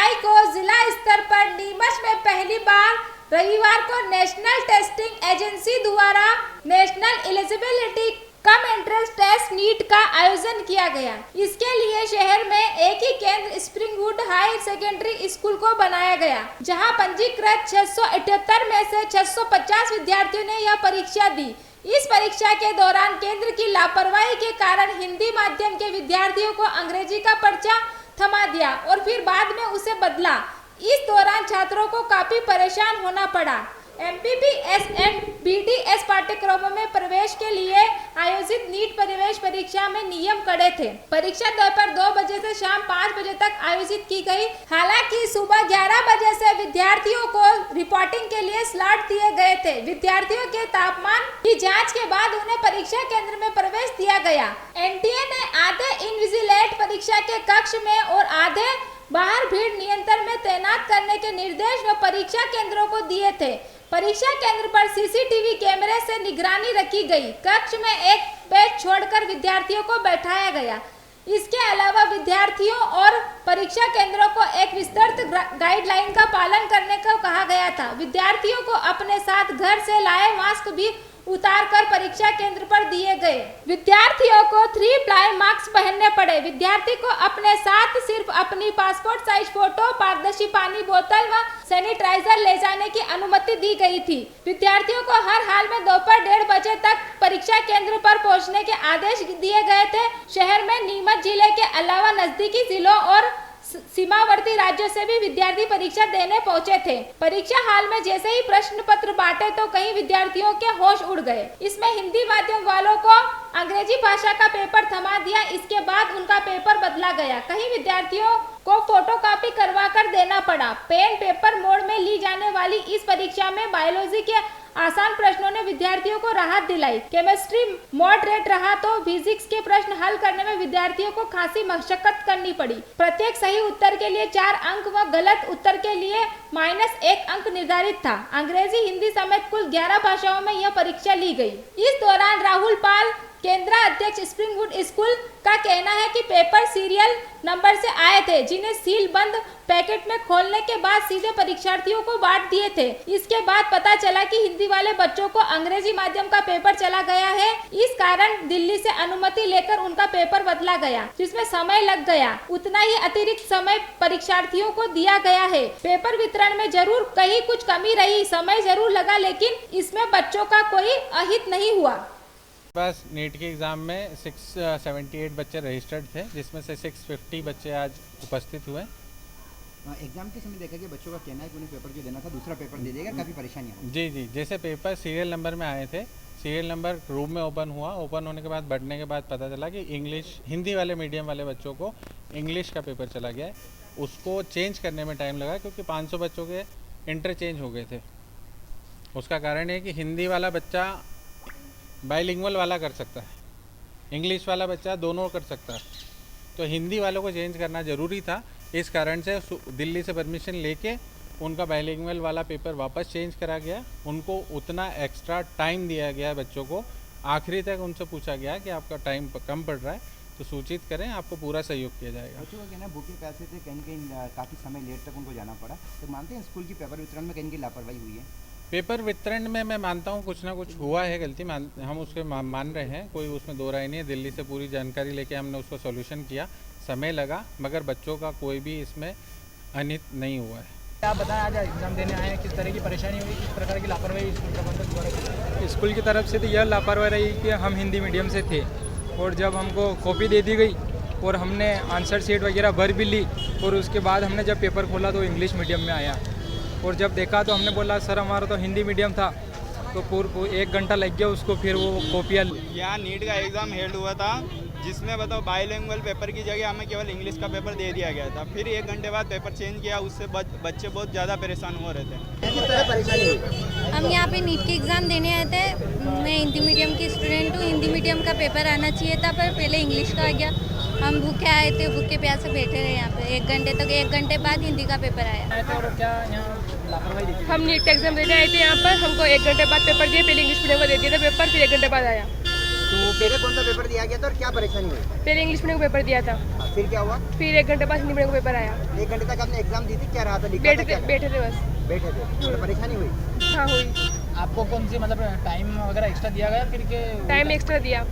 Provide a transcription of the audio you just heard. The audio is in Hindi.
जुलाई को जिला स्तर पर नीमच में पहली बार रविवार को नेशनल टेस्टिंग एजेंसी द्वारा national eligibility cum entrance test NEET का आयोजन किया गया। इसके लिए शहर में एक ही केंद्र स्प्रिंगवुड हाई सेकेंडरी स्कूल को बनाया गया, जहां पंजीकृत 678 में से 650 विद्यार्थियों ने यह परीक्षा दी। इस परीक्षा के दौरान केंद्र की लापरवाही के कारण हिंदी माध्यम के विद्यार्थियों को अंग्रेजी का पर्चा थमा दिया और फिर बाद में उसे बदला। इस दौरान छात्रों को काफी परेशान होना पड़ा। MPBS एंड BDS पाठ्यक्रमों में प्रवेश के लिए आयोजित नीट प्रवेश परीक्षा में नियम कड़े थे। परीक्षा दोपहर 2 बजे से शाम 5 बजे तक आयोजित की गई। हालांकि सुबह 11 बजे से विद्यार्थियों को रिपोर्टिंग के लिए स्लॉट दिए गए थे। विद्यार्थियों के तापमान की जांच के बाद उन्हें परीक्षा केंद्र में प्रवेश दिया गया। NTA ने आधे इनविजिलेट परीक्षा के कक्ष में और आधे बाहर भीड़ नियंत्रण में तैनात करने के निर्देश व परीक्षा केंद्रों को दिए थे। परीक्षा केंद्र पर CCTV कैमरे से निगरानी रखी गई। कक्ष में एक बेंच छोड़कर विद्यार्थियों को बैठाया गया। इसके अलावा विद्यार्थियों और परीक्षा केंद्रों को एक विस्तृत गाइडलाइन का पालन करने को कहा गया था। विद्यार्थियों को अपने साथ घर से लाए मास्क भी उतारकर परीक्षा केंद्र पर दिए गए। विद्यार्थियों को 3 प्लाई मास्क पहनने पड़े। विद्यार्थी को अपने साथ सिर्फ अपनी पासपोर्ट साइज फोटो, पारदर्शी पानी बोतल व सैनिटाइजर ले जाने की अनुमति दी गई थी। विद्यार्थियों को हर हाल में दोपहर 1:30 बजे तक परीक्षा केंद्र पर पहुंचने के आदेश दिए गए थे। शहर में नीमच जिले के अलावा नजदीकी जिलों और सीमावर्ती राज्यों से भी विद्यार्थी परीक्षा देने पहुंचे थे। परीक्षा हाल में जैसे ही प्रश्न पत्र बांटे तो कई विद्यार्थियों के होश उड़ गए। इसमें हिंदी माध्यम वालों को अंग्रेजी भाषा का पेपर थमा दिया। इसके बाद उनका पेपर बदला गया। कई विद्यार्थियों को फोटोकॉपी करवा कर देना पड़ा। पेन पेपर मोड में ली जाने वाली इस परीक्षा में बायोलॉजी के आसान प्रश्नों ने विद्यार्थियों को राहत दिलाई। केमिस्ट्री मॉडरेट रहा तो फिजिक्स के प्रश्न हल करने में विद्यार्थियों को खासी मशक्कत करनी पड़ी। प्रत्येक सही उत्तर के लिए 4 अंक व गलत उत्तर के लिए -1 अंक निर्धारित था। अंग्रेजी, हिंदी समेत कुल 11 भाषाओं में यह परीक्षा ली गई। इस दौरान राहुल पाल, केंद्र अध्यक्ष स्प्रिंगवुड स्कूल का कहना है कि पेपर सीरियल नंबर से आए थे, जिन्हें सील बंद पैकेट में खोलने के बाद सीधे परीक्षार्थियों को बांट दिए थे। इसके बाद पता चला कि हिंदी वाले बच्चों को अंग्रेजी माध्यम का पेपर चला गया है। इस कारण दिल्ली से अनुमति लेकर उनका पेपर बदला गया, जिसमें समय लग गया। उतना ही अतिरिक्त समय परीक्षार्थियों को दिया गया है। पेपर वितरण में जरूर कहीं कुछ कमी रही, समय जरूर लगा, लेकिन इसमें बच्चों का कोई अहित नहीं हुआ। बस नीट के एग्ज़ाम में 678 बच्चे रजिस्टर्ड थे, जिसमें से 650 बच्चे आज उपस्थित हुए। एग्जाम के समय देखा कि बच्चों का कहना है कि उन्हें पेपर जो देना था दूसरा पेपर दे देगा, काफ़ी परेशानी है। जी, जैसे पेपर सीरियल नंबर में आए थे, सीरियल नंबर रूम में ओपन हुआ। ओपन होने के बाद बढ़ने के बाद पता चला कि इंग्लिश, हिंदी वाले मीडियम वाले बच्चों को इंग्लिश का पेपर चला गया है। उसको चेंज करने में टाइम लगा, क्योंकि 500 बच्चों के इंटरचेंज हो गए थे। उसका कारण है कि हिंदी वाला बच्चा बाइलिंगुअल वाला कर सकता है, इंग्लिश वाला बच्चा दोनों कर सकता है। तो हिंदी वालों को चेंज करना ज़रूरी था। इस कारण से दिल्ली से परमिशन लेके उनका बाइलिंगुअल वाला पेपर वापस चेंज करा गया। उनको उतना एक्स्ट्रा टाइम दिया गया है बच्चों को। आखिरी तक उनसे पूछा गया कि आपका टाइम कम पड़ रहा है तो सूचित करें, आपको पूरा सहयोग किया जाएगा। बच्चों का कहना भूखे प्यासे थे, कहीं काफ़ी समय लेट तक उनको जाना पड़ा। तो मानते हैं स्कूल की पेपर वितरण में कहीं की लापरवाही हुई है? पेपर वितरण में मैं मानता हूँ कुछ ना कुछ हुआ है गलती, हम उसके मान रहे हैं, कोई उसमें दो राय नहीं है। दिल्ली से पूरी जानकारी लेके हमने उसको सॉल्यूशन किया, समय लगा, मगर बच्चों का कोई भी इसमें अनित नहीं हुआ है। आप बताएं, आज एग्ज़ाम देने आए हैं, किस तरह की परेशानी हुई, किस प्रकार की लापरवाही स्कूल प्रबंधक द्वारा? स्कूल की तरफ से तो यह लापरवाही रही कि हम हिंदी मीडियम से थे और जब हमको कॉपी दे दी गई और हमने आंसर शीट वगैरह भर भी ली और उसके बाद हमने जब पेपर खोला तो इंग्लिश मीडियम में आया और जब देखा तो हमने बोला सर हमारा तो हिंदी मीडियम था, तो पूरा 1 घंटा लग गया उसको, फिर वो कॉपियाँ। यहाँ नीट का एग्ज़ाम हेल्ड हुआ था, जिसमें बताओ बाइलिंगुअल पेपर की जगह हमें केवल इंग्लिश का पेपर दे दिया गया था। फिर 1 घंटे बाद पेपर चेंज किया, उससे बच्चे बहुत ज़्यादा परेशान हो रहे थे। हम यहाँ पे नीट के एग्ज़ाम देने आए थे। मैं हिंदी मीडियम की स्टूडेंट हूँ। हिंदी मीडियम का पेपर आना चाहिए था, पर पहले इंग्लिश का आ गया। हम भूखे आए थे, भूखे प्यासे बैठे रहे यहाँ पे 1 घंटे तक। 1 घंटे बाद हिंदी का पेपर आया। और क्या यहाँ लापरवाही देखी? हम नीट का एग्जाम देने आए थे यहाँ पर। हमको 1 घंटे बाद पेपर दिए, पहले इंग्लिश मीडियम का दे दिया था पेपर, फिर 1 घंटे बाद आया। तो पहले कौन सा पेपर दिया गया था और क्या परेशानी हुई? पहले इंग्लिश मीडियम का पेपर दिया था, हाँ, फिर क्या हुआ? फिर 1 घंटे बाद हिंदी मीडियम का पेपर आया। 1 घंटे तक आपने एग्जाम दी थी, क्या रहा था? लिखा था क्या? बैठे थे बस। बैठे थे, मतलब परेशानी हुई? हाँ हुई, आपको कौन सी मतलब टाइम वगैरह एक्स्ट्रा दिया गया फिर के टाइम एक्स्ट्रा दिया।